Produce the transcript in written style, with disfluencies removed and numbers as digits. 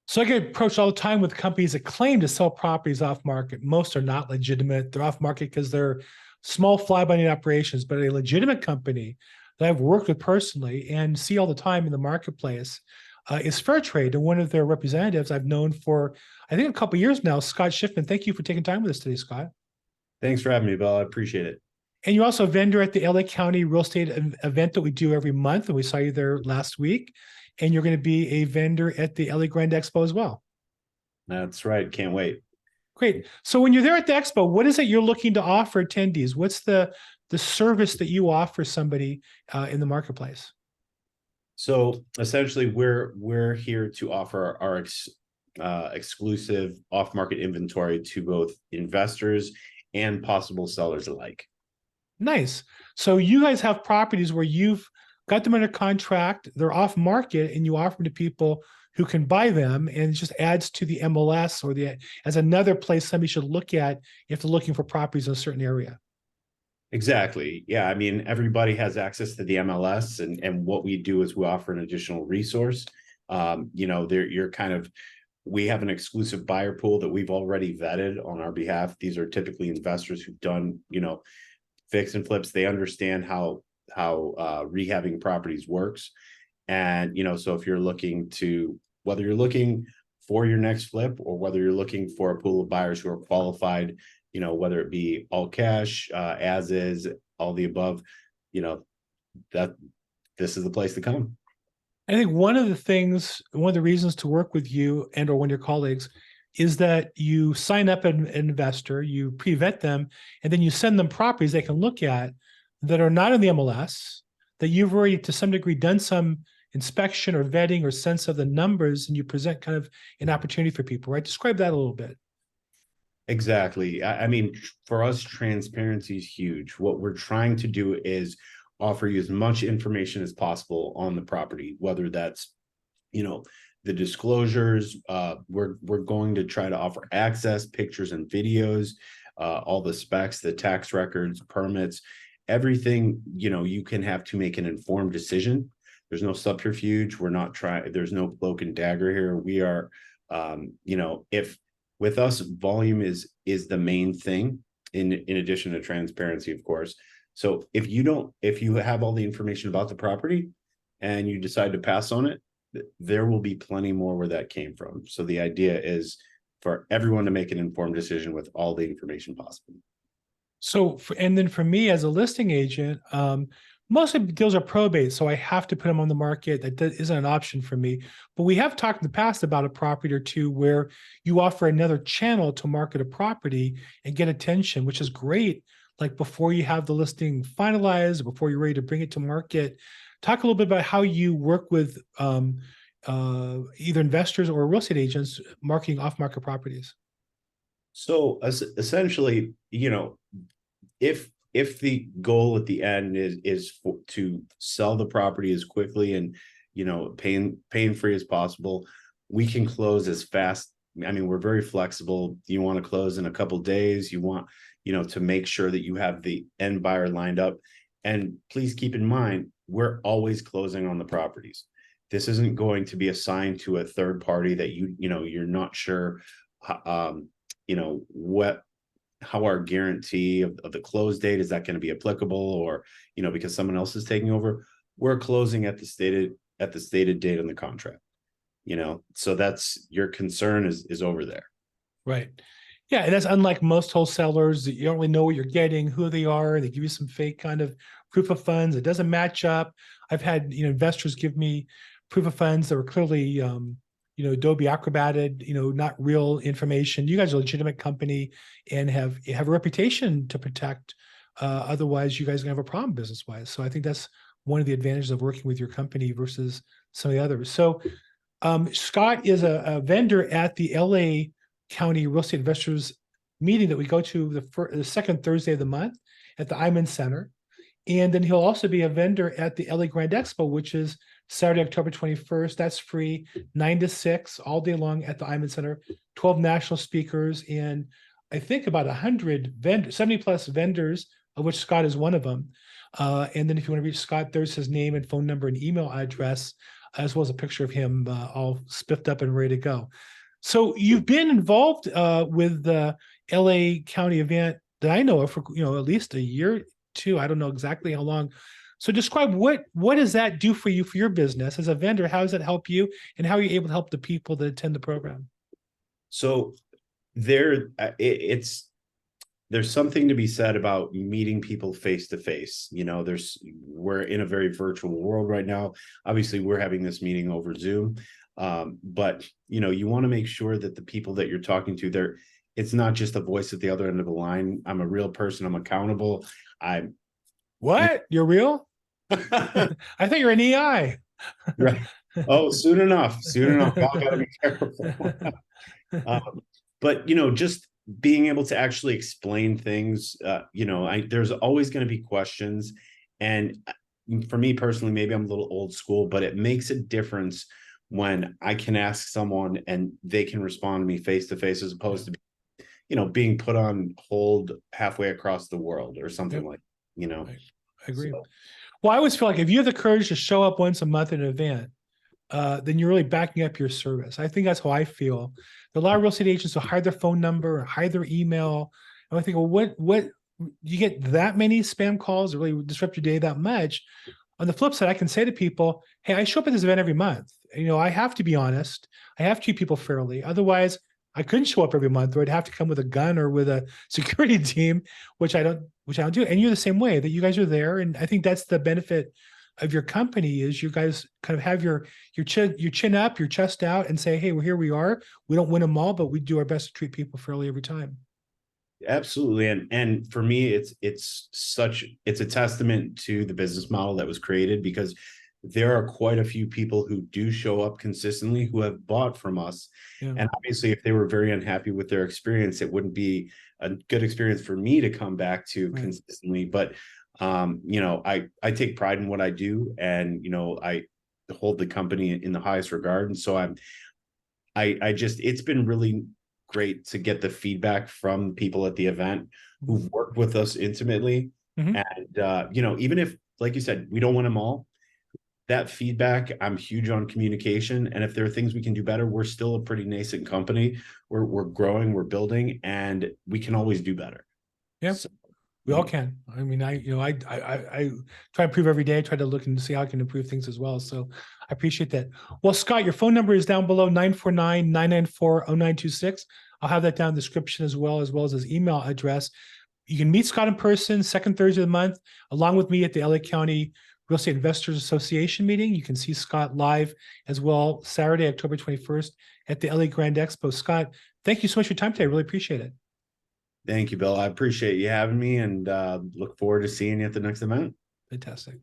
So I get approached all the time with companies that claim to sell properties off market. Most are not legitimate. They're off market because they're small fly-by-night operations, but a legitimate company that I've worked with personally and see all the time in the marketplace is Fair Trade. And one of their representatives I've known for, I think, a couple of years now, Scott Shifman. Thank you for taking time with us today, Scott. Thanks for having me, Bill. I appreciate it. And you're also a vendor at the LA County real estate event that we do every month. And we saw you there last week. And you're going to be a vendor at the LA Grand Expo as well. That's right. Can't wait. Great. So when you're there at the expo, what is it you're looking to offer attendees? What's the service that you offer somebody in the marketplace? So essentially, we're here to offer our exclusive off-market inventory to both investors and possible sellers alike. Nice. So you guys have properties where you've got them under contract, they're off market, and you offer them to people who can buy them, and it just adds to the MLS or the as another place somebody should look at if they're looking for properties in a certain area. Exactly. Yeah. I mean, everybody has access to the MLS, and what we do is we offer an additional resource. You're kind of, we have an exclusive buyer pool that we've already vetted on our behalf. These are typically investors who've done, fix and flips. They understand how rehabbing properties works. And, so if you're looking to, whether you're looking for your next flip or whether you're looking for a pool of buyers who are qualified, whether it be all cash, as is, all the above, that this is the place to come. I think one of the reasons to work with you and or one of your colleagues is that you sign up an investor, you pre-vet them, and then you send them properties they can look at that are not in the MLS, that you've already to some degree done some inspection or vetting or sense of the numbers, and you present kind of an opportunity for people, right? Describe that a little bit. Exactly. I mean, for us, transparency is huge. What we're trying to do is offer you as much information as possible on the property, whether that's, the disclosures. We're going to try to offer access, pictures and videos, all the specs, the tax records, permits, everything, you can have to make an informed decision. There's no subterfuge. We're not trying, there's no cloak and dagger here. We are, if with us, volume is the main thing in addition to transparency, of course. So if you have all the information about the property and you decide to pass on it, there will be plenty more where that came from. So the idea is for everyone to make an informed decision with all the information possible. So, and then for me as a listing agent, most of the deals are probate, so I have to put them on the market. That isn't an option for me. But we have talked in the past about a property or two where you offer another channel to market a property and get attention, which is great. Like before you have the listing finalized, before you're ready to bring it to market. Talk a little bit about how you work with either investors or real estate agents marketing off-market properties. So essentially, if the goal at the end is to sell the property as quickly and pain free as possible, we can close as fast. I mean, we're very flexible. You want to close in a couple days. You want to make sure that you have the end buyer lined up. And please keep in mind, we're always closing on the properties. This isn't going to be assigned to a third party that you're not sure how our guarantee of the close date is that going to be applicable, or because someone else is taking over. We're closing at the stated date on the contract. So that's your concern is over there. Right. Yeah, and that's unlike most wholesalers that you don't really know what you're getting, who they are. They give you some fake kind of proof of funds. It doesn't match up. I've had investors give me proof of funds that were clearly Adobe Acrobated, not real information. You guys are a legitimate company and have a reputation to protect. Otherwise, you guys are gonna have a problem business-wise. So I think that's one of the advantages of working with your company versus some of the others. So Scott is a vendor at the LA County Real Estate Investors meeting that we go to the second Thursday of the month at the Iman Center. And then he'll also be a vendor at the LA Grand Expo, which is Saturday, October 21st. That's free, 9 to 6, all day long at the Iman Center. 12 national speakers, and I think about 100 vendors, 70 plus vendors, of which Scott is one of them. And then if you want to reach Scott, there's his name and phone number and email address. as well as a picture of him all spiffed up and ready to go. So you've been involved with the LA County event that I know of for at least a year, two. I don't know exactly how long. So describe what does that do for you for your business as a vendor? How does that help you, and how are you able to help the people that attend the program? So it's there's something to be said about meeting people face to face. We're in a very virtual world right now. Obviously, we're having this meeting over Zoom. But you want to make sure that the people that you're talking to, it's not just a voice at the other end of the line. I'm a real person. I'm accountable. What? You're real? I think you're an EI. Right. Oh, soon enough. Y'all gotta be careful. But just being able to actually explain things, there's always going to be questions. And for me personally, maybe I'm a little old school, but it makes a difference when I can ask someone and they can respond to me face to face, as opposed to being put on hold halfway across the world or something like. I agree. So. Well, I always feel like if you have the courage to show up once a month at an event, then you're really backing up your service. I think that's how I feel. There are a lot of real estate agents who hide their phone number or hide their email. And I think, well, what you get that many spam calls that really disrupt your day that much? On the flip side, I can say to people, hey, I show up at this event every month. I have to be honest. I have to treat people fairly. Otherwise, I couldn't show up every month, or I'd have to come with a gun or with a security team, which I don't do. And you're the same way, that you guys are there. And I think that's the benefit of your company, is you guys kind of have your chin up, your chest out, and say, hey, well, here we are. We don't win them all, but we do our best to treat people fairly every time. Absolutely. And for me, it's a testament to the business model that was created, because there are quite a few people who do show up consistently who have bought from us. Yeah. And obviously, if they were very unhappy with their experience, it wouldn't be a good experience for me to come back to consistently. But I take pride in what I do, and I hold the company in the highest regard. And so it's been really great to get the feedback from people at the event who've worked with us intimately. Mm-hmm. And even if, like you said, we don't win them all, that feedback, I'm huge on communication. And if there are things we can do better, we're still a pretty nascent company. We're growing, we're building, and we can always do better. Yeah. So, we all can. I mean, I try to improve every day. I try to look and see how I can improve things as well. So I appreciate that. Well, Scott, your phone number is down below, 949-994-0926. I'll have that down in the description as well as his email address. You can meet Scott in person, second Thursday of the month, along with me at the LA County Real Estate Investors Association meeting. You can see Scott live as well, Saturday, October 21st at the LA Grand Expo. Scott, thank you so much for your time today. I really appreciate it. Thank you, Bill. I appreciate you having me, and look forward to seeing you at the next event. Fantastic.